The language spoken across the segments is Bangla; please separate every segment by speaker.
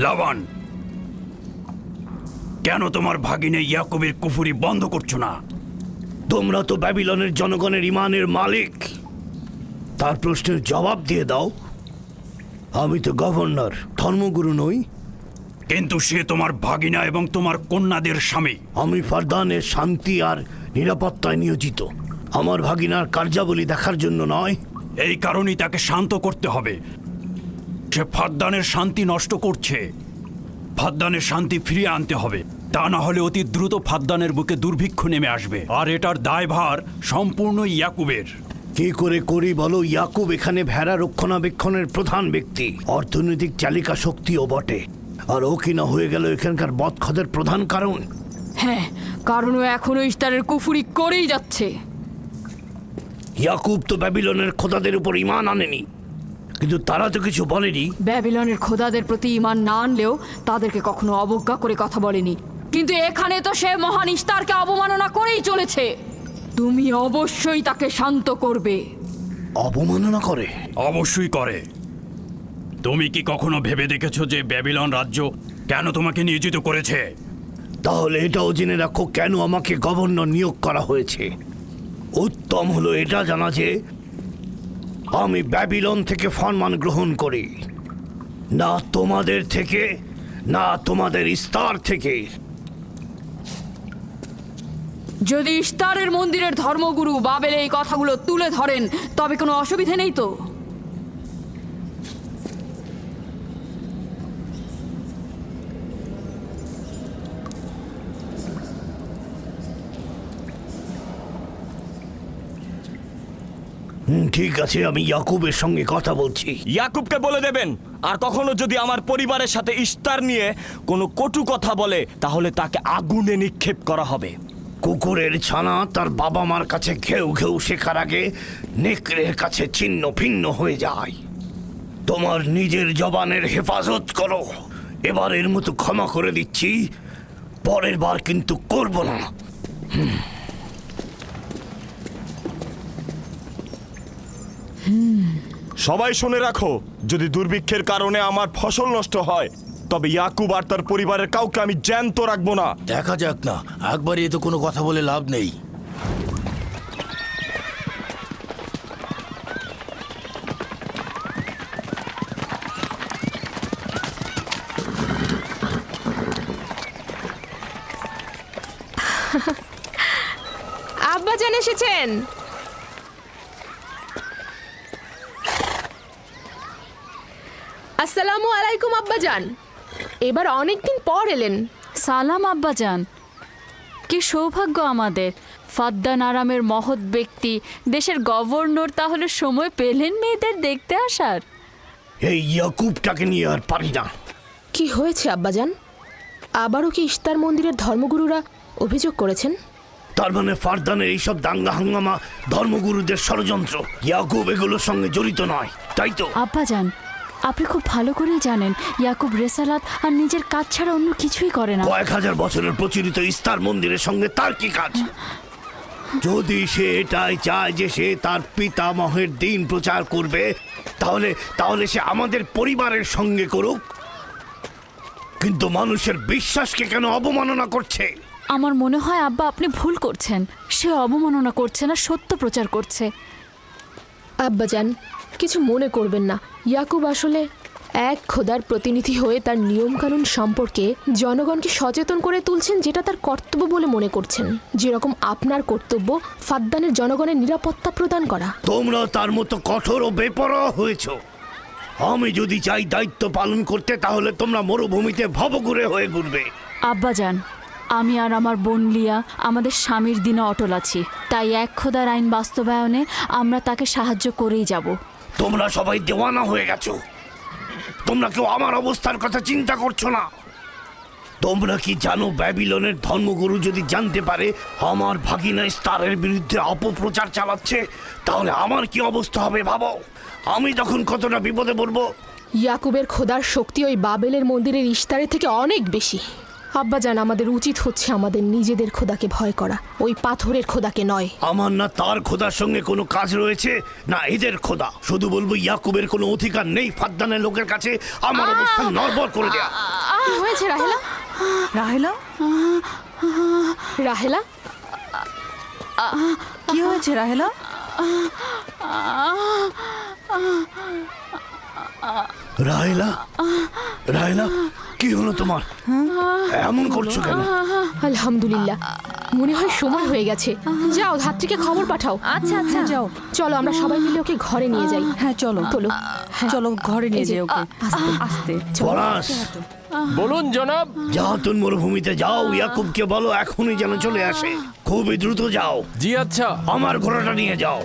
Speaker 1: লাবান, কেন তোমার ভাগিনে ইয়াকুবের কুফরি বন্ধ করছো না?
Speaker 2: তোমরা তো ব্যাবিলনের জনগণের ইমানের মালিক, তার প্রশ্নের জবাব দিয়ে দাও। আমি তো গভর্নর, ধর্মগুরু নই।
Speaker 1: কিন্তু সে তোমার ভাগিনা এবং তোমার কন্যাদের স্বামী।
Speaker 2: আমি ফারদানের শান্তি আর নিরাপত্তায় নিয়োজিত, আমার ভাগিনার কার্যাবলী দেখার জন্য নয়।
Speaker 1: এই কারণেই তাকে শান্ত করতে হবে। সে ফারদানের শান্তি নষ্ট করছে। ফারদানের শান্তি ফিরিয়ে আনতে হবে, তা না হলে অতি দ্রুত ফারদানের বুকে দুর্ভিক্ষ নেমে আসবে, আর এটার দায়ভার সম্পূর্ণ ইয়াকুবের।
Speaker 2: কি করে করি বলো? ইয়াকুব এখানে ভেড়া রক্ষণাবেক্ষণের প্রধান ব্যক্তি, অর্থনৈতিক চালিকা শক্তিও বটে, আর ও কিনা হয়ে গেল এখানকার বদখদের প্রধান কারণ।
Speaker 3: হ্যাঁ, কারণ ও এখনো ইস্তারের কুফরি করেই যাচ্ছে।
Speaker 2: ইয়াকুব তো ব্যাবিলনের খোদাদের উপর ঈমান আনেনি, কিন্তু তারা তো কিছু বলেনি।
Speaker 3: ব্যাবিলনের খোদাদের প্রতি ঈমান না আনলেও তাদেরকে কখনো অবজ্ঞা করে কথা বলেনি, কিন্তু এখানে তো সে মহান ইস্তারকে অবমাননা করেই চলেছে। তুমি অবশ্যই তাকে শান্ত করবে।
Speaker 2: অবমাননা করে?
Speaker 1: অবশ্যই করে। তুমি কি কখনো ভেবে দেখেছো যে ব্যাবিলন রাজ্য কেন তোমাকে নিয়োজিত করেছে?
Speaker 2: তাহলে এটাও জেনে রাখো কেন আমাকে গভর্নর নিয়োগ করা হয়েছে। উত্তম হলো এটা জানা যে আমি ব্যাবিলন থেকে ফরমান গ্রহণ করি, না তোমাদের থেকে, না তোমাদের ইস্তার থেকে।
Speaker 3: যদি ইস্তারের মন্দিরের ধর্মগুরু বাবেল এই কথাগুলো তুলে ধরেন তবে কোনো অসুবিধে নেই তো?
Speaker 2: ঠিক আছে, আমি ইয়াকুবের সঙ্গে কথা বলছি।
Speaker 4: ইয়াকুবকে বলে দেবেন, আর কখনো যদি আমার পরিবারের সাথে ইস্তার নিয়ে কোনো কটু কথা বলে তাহলে তাকে আগুনে নিক্ষেপ করা হবে।
Speaker 2: কুকুরের ছানা তার বাবা মার কাছে ঘেউ ঘেউ শেখার আগে নেকড়ের কাছে ছিন্ন ভিন্ন হয়ে যায়। তোমার নিজের জবানের হেফাজত করো। এবারের মতো ক্ষমা করে দিচ্ছি, পরের বার কিন্তু করব না।
Speaker 4: সবাই শুনে রাখো, যদি দুর্ভিক্ষের কারণে আমার ফসল নষ্ট হয় তবে ইয়াকুব আর তার পরিবারের কাউকে আমি জ্যান্ত রাখবো না।
Speaker 5: দেখা যাক না, একবারই এ তো কোনো কথা বলে লাভ নেই।
Speaker 6: আব্বাজান এসেছেন। আসসালামু আলাইকুম আব্বাজান, এবার অনেকদিন পর এলেন।
Speaker 3: সালাম আব্বাজান, কি সৌভাগ্য আমাদের। ফাদ্দান আরামের মহৎ ব্যক্তি, দেশের গভর্নর তাহলে সময় পেলেন মেয়েদের দেখতে আসার।
Speaker 2: এই ইয়াকুবটাকে নিয়ে আর পারি না।
Speaker 6: কি হয়েছে আব্বাজান? আবারও কি ইস্তার মন্দিরের ধর্মগুরুরা অভিযোগ করেছেন?
Speaker 2: তার মানে ফারদানের এইসব দাঙ্গা হাঙ্গামা ধর্মগুরুদের ষড়যন্ত্র। ইয়াকুব এগুলোর সঙ্গে জড়িত নয়, তাই তো?
Speaker 3: আব্বাজান, আপনি খুব ভালো করেই জানেন ইয়াকুব রেসালাত আর নিজের কাজ ছাড়া অন্য কিছুই করে না।
Speaker 2: কয়েক হাজার বছরের প্রচলিত ইস্তার মন্দিরের সঙ্গে তার কি কাজ? যদি সে এটাই চায় যে সে তার পিতামহের দিন প্রচার করবে, তাহলে সে আমাদের পরিবারের সঙ্গে করুক। কিন্তু মানুষের বিশ্বাসকে কেন অবমাননা করছে?
Speaker 3: আমার মনে হয় আব্বা আপনি ভুল করছেন। সে অবমাননা করছে না, সত্য প্রচার করছে।
Speaker 6: আব্বাজান, কিছু মনে করবেন না। ইয়াকুব আসলে এক খোদার প্রতিনিধি হয়ে তার নিয়মকানুন সম্পর্কে জনগণকে সচেতন করে তুলছেন, যেটা তার কর্তব্য বলে মনে করছেন। যেরকম আপনার কর্তব্য ফাদ্দানের জনগণের নিরাপত্তা প্রদান করা।
Speaker 2: তোমরা তার মতো কঠোর ও বেপরোয়া হয়েছ। আমি যদি চাই দায়িত্ব পালন করতে, তাহলে তোমরা মরুভূমিতে ভবঘুরে হয়ে ঘুরবে।
Speaker 3: আব্বাজান, আমি আর আমার বোন লিয়া আমাদের স্বামীর দিনে অটল আছি, তাই এক খোদার আইন বাস্তবায়নে আমরা তাকে সাহায্য করেই যাব।
Speaker 2: তোমরা সবাই দেওয়ানা হয়ে গেছো। তোমরা কেউ আমার অবস্থার কথা চিন্তা করছো না। তোমরা কি জানো, ব্যাবিলনের ধর্মগুরু যদি জানতে পারে আমার ভাগিনা ইস্তারের বিরুদ্ধে অপপ্রচার চালাচ্ছে, তাহলে আমার কি অবস্থা হবে ভাবো। আমি তখন কতটা বিপদে পড়বো।
Speaker 6: ইয়াকুবের খোদার শক্তি ওই বাবেলের মন্দিরের ইস্তারের থেকে অনেক বেশি। আব্বাজান, আমাদের উচিত হচ্ছে আমাদের নিজেদের খোদাকে ভয় করা, ওই পাথরের খোদাকে নয়।
Speaker 2: আমার না তার খোদার সঙ্গে কোনো কাজ রয়েছে, না এদের খোদা। শুধু বলবো ইয়াকুবের কোনো অধিকার নেই ফাদ্দানের লোকের কাছে আমার অবস্থান নড়বড় করে দেয়া।
Speaker 6: কি হয়েছে রাহেলা?
Speaker 7: রাহেলা,
Speaker 6: রাহেলা,
Speaker 7: কি হয়েছে রাহেলা?
Speaker 2: রাহেলা, রাহেলা, কি হলো তোমার? এমন করছো কেন?
Speaker 6: আলহামদুলিল্লাহ, মনে হয় সময় হয়ে গেছে। যাও, ধাত্রীকে খবর পাঠাও।
Speaker 7: আচ্ছা আচ্ছা, যাও।
Speaker 6: চলো আমরা সবাই মিলে ওকে ঘরে নিয়ে যাই।
Speaker 7: হ্যাঁ চলো,
Speaker 6: চলো, হ্যাঁ।
Speaker 7: চলো ঘরে নিয়ে
Speaker 6: এই যে,
Speaker 7: যাই ওকে।
Speaker 6: আস্তে।
Speaker 7: আস্তে।
Speaker 2: পলাশ,
Speaker 4: বলুন জনাব।
Speaker 2: জাহাতুন মরুভূমিতে যাও, ইয়াকুবকে বলো এখনই যেন চলে আসে। খুবই দ্রুত যাও।
Speaker 4: জি আচ্ছা।
Speaker 2: আমার ঘোড়াটা নিয়ে যাও।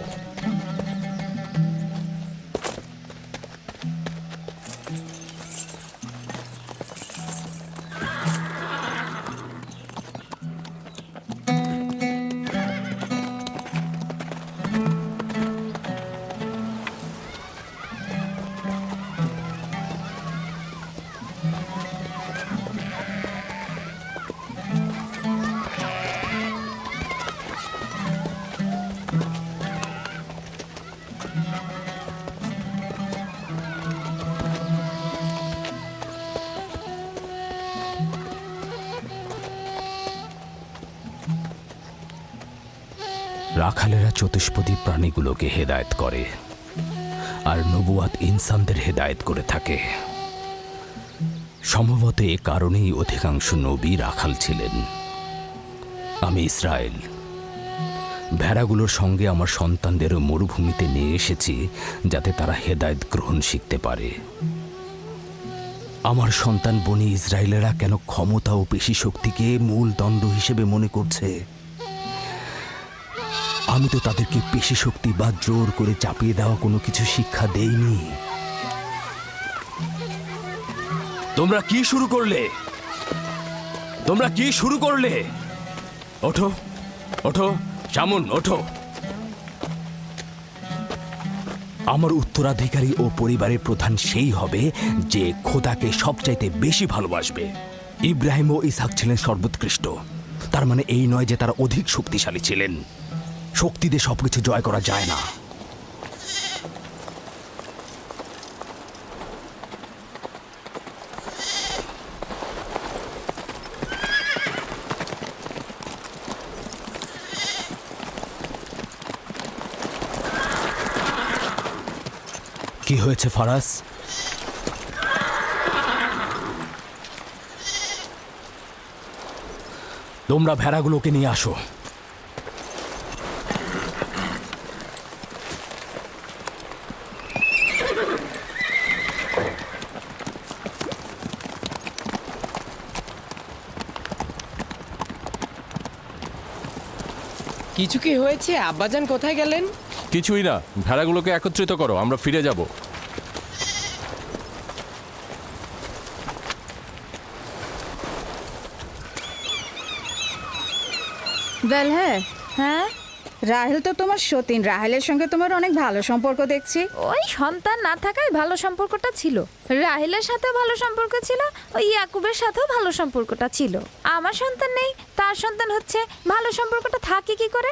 Speaker 8: রাখালেরা চতুষ্পদী প্রাণীগুলোকে হেদায়েত করে, আর নবুয়াত ইনসানদের হেদায়েত করে থাকে। সম্ভবত এ কারণেই অধিকাংশ নবী রাখাল ছিলেন। আমি ইসরায়েল ভেড়াগুলোর সঙ্গে আমার সন্তানদেরও মরুভূমিতে নিয়ে এসেছি, যাতে তারা হেদায়েত গ্রহণ শিখতে পারে। আমার সন্তান বনি ইসরায়েলেরা কেন ক্ষমতা ও পেশি শক্তিকে মূল দণ্ড হিসেবে মনে করছে? আমি তো তাদেরকে পেশি শক্তি বা জোর করে চাপিয়ে দেওয়া কোনো কিছু শিক্ষা দেইনি। তোমরা কি শুরু করলে? তোমরা কি শুরু করলে? ওঠো, ওঠো শামুন, ওঠো। আমার উত্তরাধিকারী ও পরিবারের প্রধান সেই হবে যে খোদাকে সবচাইতে বেশি ভালোবাসবে। ইব্রাহিম ও ইসহাক ছিলেন সর্বোৎকৃষ্ট। তার মানে এই নয় যে তারা অধিক শক্তিশালী ছিলেন। শক্তি দিয়ে সবকিছু জয় করা যায় না। কি হয়েছে ফারাস? তোমরা ভেড়াগুলোকে নিয়ে আসো।
Speaker 9: কিছু কি হয়েছে? আব্বাজান কোথায় গেলেন?
Speaker 10: কিছুই না, ভেড়াগুলোকে একত্রিত করো, আমরা ফিরে যাব।
Speaker 11: বেল, হ্যাঁ, রাহেল তো তোমার সতীন। রাহেলের সঙ্গে তোমার অনেক ভালো সম্পর্ক দেখছি।
Speaker 3: ওই সন্তান না থাকায় ভালো সম্পর্কটা ছিল। রাহেলের সাথেও ভালো সম্পর্ক ছিল, ওই ইয়াকুবের সাথেও ভালো সম্পর্কটা ছিল। আমার সন্তান নেই, তার সন্তান হচ্ছে, ভালো সম্পর্কটা থাকে কি করে?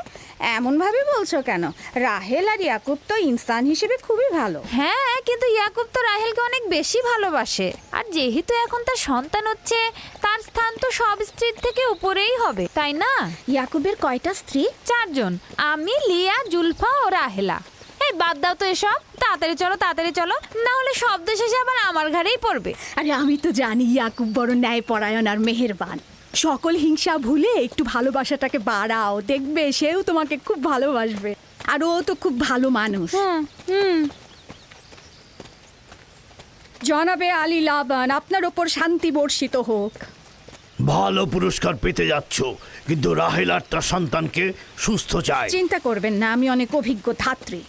Speaker 11: এমন ভাবে বলছো কেন? রাহেল আর ইয়াকুব তো ইনসান হিসেবে খুবই ভালো।
Speaker 3: হ্যাঁ, কিন্তু ইয়াকুব তো রাহেলকে অনেক বেশি ভালোবাসে। আর যেহেতু এখন তার সন্তান হচ্ছে, তার স্থান তো সব স্ত্রীর থেকে উপরেই হবে, তাই না?
Speaker 11: ইয়াকুবের কয়টা স্ত্রী?
Speaker 3: 4 জন, আমি, লিয়া, জুলফা ও রাহেলা। এই বাদ দাও তো এসব, তাড়াতাড়ি চলো, তাড়াতাড়ি চলো, না হলে শব্দ শেষে আবার আমার ঘাড়েই পড়বে।
Speaker 11: আরে আমি তো জানি ইয়াকুব বড় ন্যায়পরায়ণ আর মেহেরবান। সকল হিংসা ভুলে একটু ভালোবাসাটাকে বাড়াও, দেখবে সেও তোমাকে খুব ভালোবাসবে। আর ও তো খুব ভালো মানুষ। জনাবে আলী লাবান, আপনার ওপর শান্তি বর্ষিত হোক।
Speaker 2: ভালো পুরস্কার পেতে যাচ্ছ, কিন্তু রাহেল আর তার সন্তানকে সুস্থ চাই।
Speaker 11: চিন্তা করবেন না, আমি অনেক অভিজ্ঞ ধাত্রী।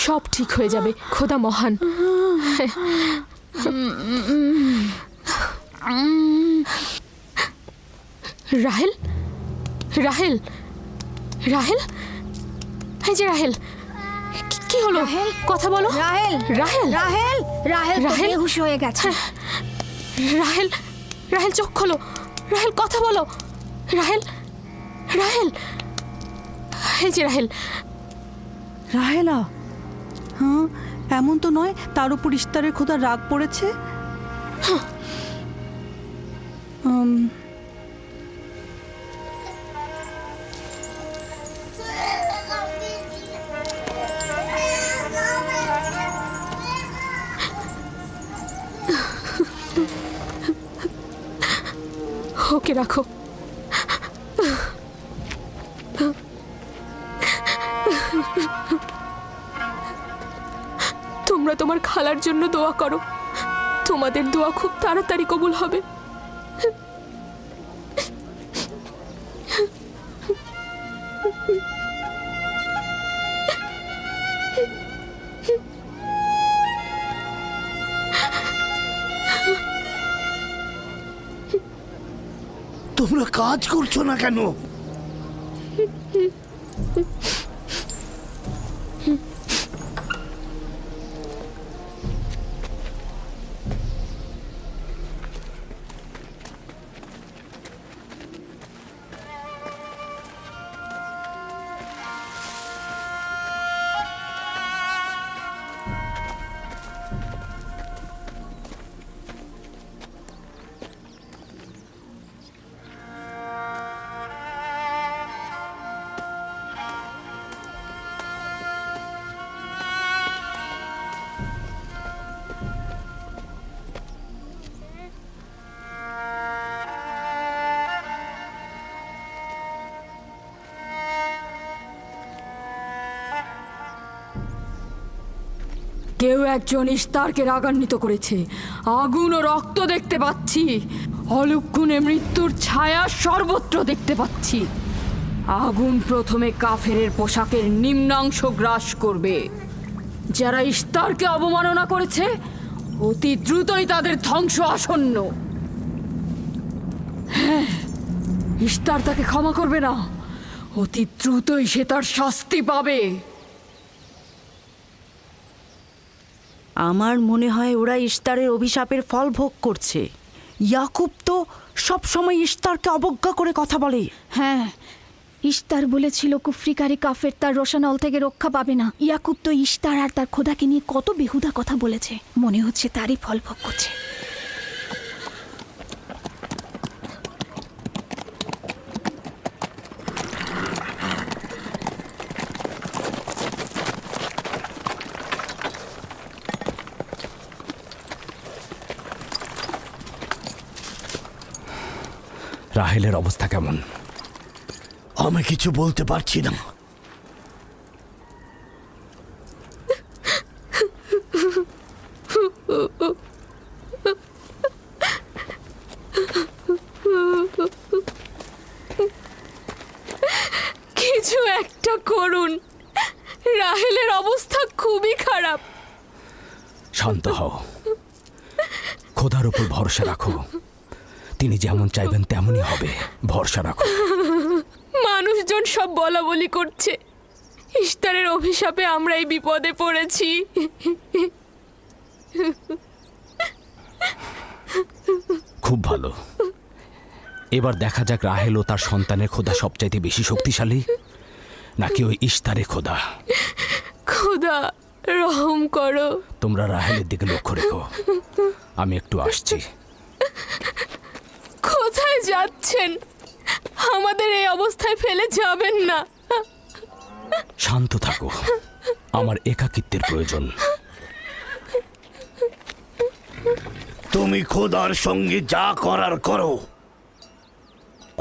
Speaker 6: সব ঠিক হয়ে যাবে, খোদা মহান। রাহেল, রাহেল, রাহেল, এই যে রাহেল, কি হলো? কথা বলো।
Speaker 11: রাহেল,
Speaker 6: রাহেল,
Speaker 11: রাহেল, রাহেল তো
Speaker 6: রাহেল?
Speaker 11: বেহুশ হয়ে গেছে।
Speaker 6: রাহেল, রাহেল চোখ খোলো, রাহেল কথা বলো, রাহেল, রাহেল, এই যে রাহেল।
Speaker 7: রাহেলা, হ্যাঁ এমন তো নয় তার উপর ইস্তারের খোদার রাগ পড়েছে।
Speaker 6: ওকে রাখো। তোমরা তোমার খালার জন্য দোয়া করো, তোমাদের দোয়া খুব তাড়াতাড়ি কবুল হবে।
Speaker 2: তোমরা কাজ করছো না কেন?
Speaker 3: কেউ একজন ইস্তারকে রাগান্বিত করেছে। আগুন ও রক্ত দেখতে পাচ্ছি, অলক্ষণে মৃত্যুর ছায়া সর্বত্র দেখতে পাচ্ছি। আগুন প্রথমে কাফেরের পোশাকের নিম্নাংশ গ্রাস করবে। যারা ইস্তারকে অবমাননা করেছে অতি দ্রুতই তাদের ধ্বংস আসন্ন। হ্যাঁ, ইস্তার তাকে ক্ষমা করবে না, অতি দ্রুতই সে তার শাস্তি পাবে।
Speaker 12: আমার মনে হয় ওরা ইস্তারের অভিশাপের ফল ভোগ করছে। ইয়াকুব তো সব সময় ইস্তারকে অবজ্ঞা করে কথা বলে।
Speaker 11: হ্যাঁ, ইস্তার বলেছিল কুফরিকারী কাফের তার রোশানল থেকে রক্ষা পাবে না। ইয়াকুব তো ইস্তার আর তার খোদাকে নিয়ে কত বেহুদা কথা বলেছে, মনে হচ্ছে তারই ফল ভোগ করছে।
Speaker 8: রাহেলের অবস্থা কেমন?
Speaker 2: আমি কিছু বলতে পারছি না।
Speaker 6: কিছু একটা করুন, রাহেলের অবস্থা খুবই খারাপ।
Speaker 8: শান্ত হও, খোদার উপর ভরসা রাখো, তিনি যেমন চাইবেন তেমনই হবে, ভরসা রাখো।
Speaker 6: মানুষজন সব বলা বলি করছে, ইস্তারের অভিশাপে আমরা এই বিপদে পড়েছি।
Speaker 8: খুব ভালো, এবার দেখা যাক রাহেল ও তার সন্তানের খোদা সবচাইতে বেশি শক্তিশালী নাকি ওই ইস্তারে খোদা।
Speaker 6: খোদা রহম করো।
Speaker 8: তোমরা রাহেলের দিকে লক্ষ্য রেখো, আমি একটু আসছি।
Speaker 6: কোথায় যাচ্ছেন? আমাদের এই অবস্থায় ফেলে যাবেন না।
Speaker 8: শান্ত থাকো, আমার একাকিত্বের প্রয়োজন।
Speaker 2: তুমি খোদার সঙ্গে যা করার করো,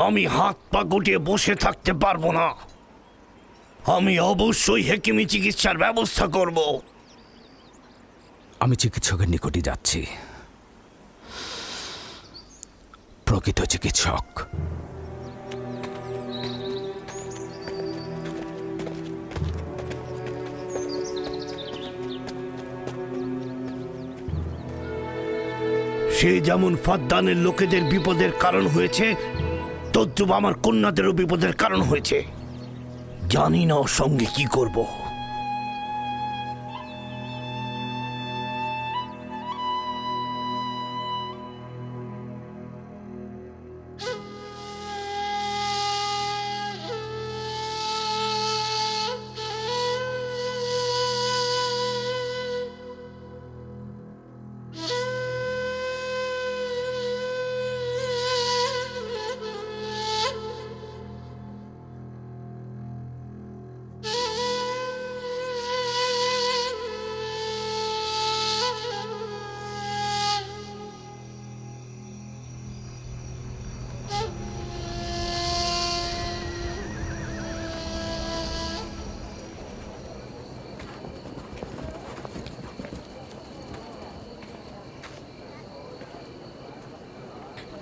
Speaker 2: আমি হাত পা গুটিয়ে বসে থাকতে পারবো না। আমি অবশ্যই হেকিমি চিকিৎসার ব্যবস্থা করব।
Speaker 8: আমি চিকিৎসকের নিকটে যাচ্ছি, প্রকৃত চিকিৎসক।
Speaker 2: সে যেমন ফাদ্দানের লোকেদের বিপদের কারণ হয়েছে, তদ্রুপ আমার কন্যাদেরও বিপদের কারণ হয়েছে। জানি না ওর সঙ্গে কি করব।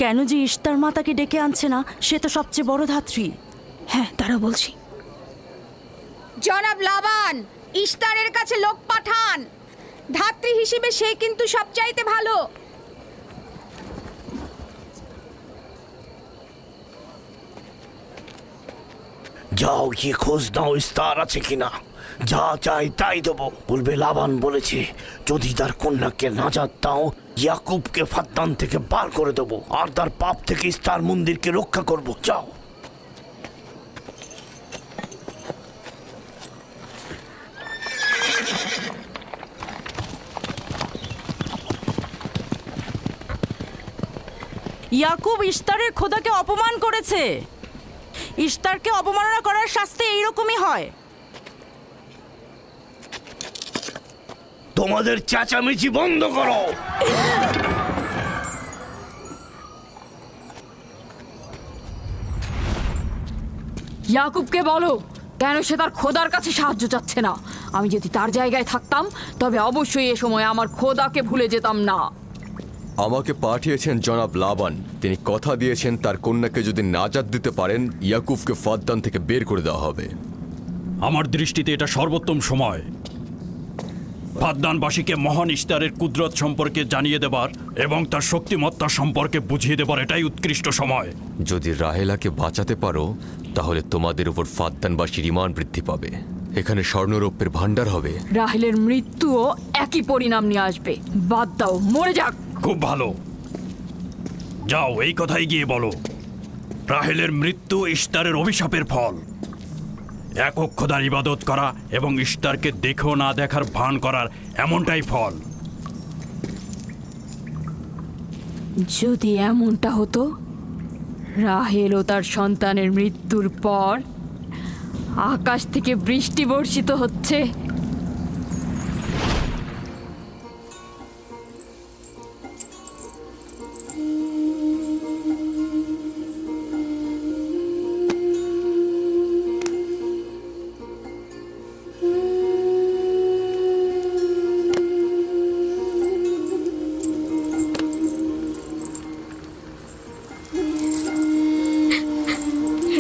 Speaker 12: কেন যে ইশতার মাতাকে ডেকে আনছে না, সে তো সবচেয়ে বড় ধাত্রী।
Speaker 6: হ্যাঁ, তারা বলছি।
Speaker 11: জনাব লাবান, ইশতারের কাছে লোক পাঠান। ধাত্রী হিসেবে সে কিন্তু সবচাইতে ভালো।
Speaker 2: যাও গিয়ে খোঁজ নাও ইস্তার আছে কিনা। যা চাই তাই দেবো। বলবে লাবান বলেছে যদি তার কন্যাকে নাজাত দাও, ইয়াকুবকে ফাদ্দান থেকে বার করে দেবো, আর তার পাপ থেকে ইস্তার মন্দিরকে রক্ষা করব। যাও।
Speaker 12: ইয়াকুব ইশতারের খোদাকে অপমান করেছে। ইশতারকে অবমাননা করার শাস্তি এইরকমই হয়।
Speaker 2: তোমাদের চেঁচামেচি বন্ধ করো।
Speaker 3: ইয়াকুবকে বলো কেন সে তার খোদার কাছে সাহায্য চাচ্ছে না। আমি যদি তার জায়গায় থাকতাম তবে অবশ্যই এ সময় আমার খোদাকে ভুলে যেতাম না।
Speaker 13: আমাকে পাঠিয়েছেন জনাব লাবান। তিনি কথা দিয়েছেন তার কন্যাকে যদি নাজাত দিতে পারেন, ইয়াকুবকে ফাদ্দান থেকে বের করে দেওয়া হবে।
Speaker 1: আমার দৃষ্টিতে এটা সর্বোত্তম সময় ফাদ্দানবাসীকে মহান ইশতারের কুদরত সম্পর্কে জানিয়ে দেবার এবং তার শক্তিমত্তা সম্পর্কে বুঝিয়ে দেবার এটাই উৎকৃষ্ট সময়।
Speaker 13: যদি রাহেলাকে বাঁচাতে পারো, তাহলে তোমাদের উপর ফাদ্দানবাসীর ঈমান বৃদ্ধি পাবে। এখানে স্বর্ণরৌপ্যের ভাণ্ডার হবে।
Speaker 3: রাহেলের মৃত্যুও একই পরিণাম নিয়ে আসবে। বাদ দাও, মরে যাক।
Speaker 1: খুব ভালো, যাও এই কথাই গিয়ে বলো। রাহেলের মৃত্যু ইশতারের অভিশাপের ফল। একক খোদার ইবাদত করা এবং ইশতারকে দেখেও না দেখার ভান করার এমনটাই ফল।
Speaker 3: যদি এমনটা হতো, রাহেল ও তার সন্তানের মৃত্যুর পর আকাশ থেকে বৃষ্টি বর্ষিত হচ্ছে।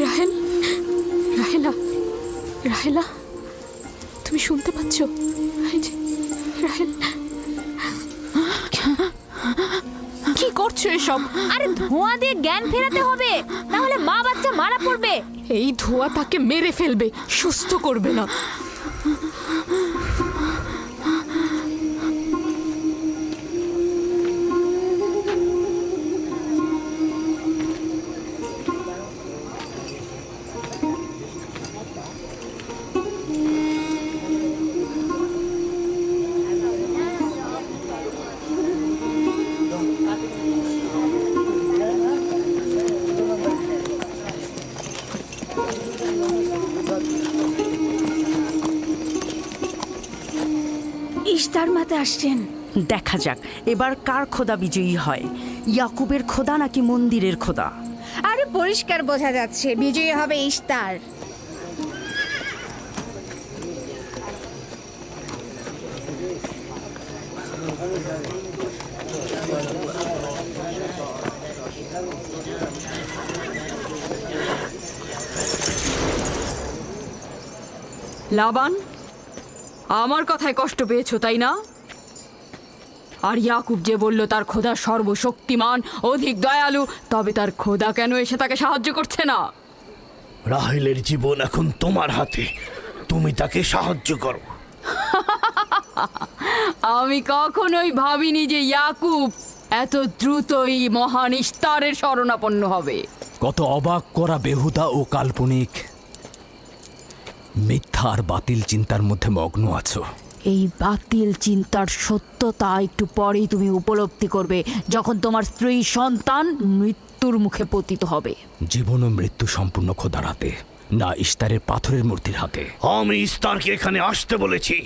Speaker 6: রাহেল, রাহেলা, রাহেলা, তুমি শুনতে পাচ্ছ? এই যে, রাহেল, কি করছো এসব?
Speaker 11: আরে ধোঁয়া দিয়ে জ্ঞান ফেরাতে হবে, নাহলে মা বাচ্চা মারা পড়বে।
Speaker 6: এই ধোঁয়া তাকে মেরে ফেলবে, সুস্থ করবে না।
Speaker 11: ইশতার মাতে আসছেন।
Speaker 12: দেখা যাক এবার কার খোদা বিজয়ী হয়, ইয়াকুবের খোদা নাকি মন্দিরের খোদা।
Speaker 11: আরে পরিষ্কার বোঝা যাচ্ছে বিজয়ী হবে ইশতার।
Speaker 3: লাবান, আমার কথায় কষ্ট পেয়েছো তাই না? আর ইয়াকুব যে বলল তার খোদা সর্বশক্তিমান, অধিক দয়ালু, তবে তার খোদা কেন এসে তাকে সাহায্য করছে না?
Speaker 2: রাহেলের জীবন এখন তোমার হাতে, তুমি তাকে সাহায্য করো।
Speaker 3: আমি কখনোই ভাবিনি যে ইয়াকুব এত দ্রুতই মহান ইস্তারের শরণাপন্ন হবে।
Speaker 8: কত অবাক করা বেহুদা ও কাল্পনিক, মিথ্যা আর বাতিল চিন্তার মধ্যে মগ্ন আছো।
Speaker 3: এই বাতিল চিন্তার সত্যতা একটু পরেই তুমি উপলব্ধি করবে, যখন তোমার স্ত্রী সন্তান মৃত্যুর মুখে পতিত হবে।
Speaker 8: জীবন ও মৃত্যু সম্পূর্ণ খোদার হাতে, না ইস্তারের পাথরের মূর্তির হাতে।
Speaker 2: আমি ইস্তারকে এখানে আসতে বলেছি।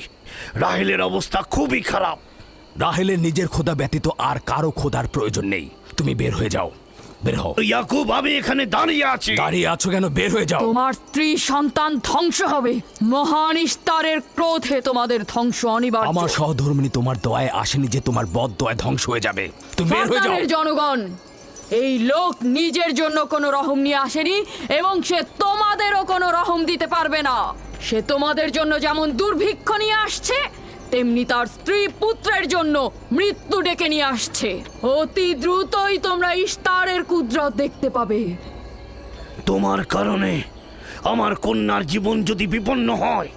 Speaker 2: রাহেলের অবস্থা খুবই খারাপ।
Speaker 8: রাহেলের নিজের খোদা ব্যতীত আর কারো খোদার প্রয়োজন নেই। তুমি বের হয়ে যাও, বের হও।
Speaker 2: ইয়াকুব, আমি এখানে দাঁড়িয়ে আছি।
Speaker 8: দাঁড়িয়ে আছো কেন? বের হয়ে যাও।
Speaker 3: তোমার স্ত্রী সন্তান ধ্বংস হবে। মহান ইস্তারের ক্রোধে তোমাদের ধ্বংস অনিবার্য।
Speaker 8: আমার সহধর্মিনী তোমার দয়ায় আসেনি যে তোমার বদ দয়ায় ধ্বংস হয়ে যাবে। তুমি বের হয়ে যাও।
Speaker 3: ফাদ্দানের জনগণ, এই লোক নিজের জন্য কোনো রহম নিয়ে আসেনি এবং সে তোমাদেরও কোনো রহম দিতে পারবে না। সে তোমাদের জন্য যেমন দুর্ভিক্ষ নিয়ে আসছে, তেমনি তার স্ত্রী পুত্রের জন্য মৃত্যু ডেকে নিয়ে আসছে। অতি দ্রুতই তোমরা ইস্তারের কুদরত দেখতে পাবে।
Speaker 2: তোমার কারণে আমার কন্যার জীবন যদি বিপন্ন হয়,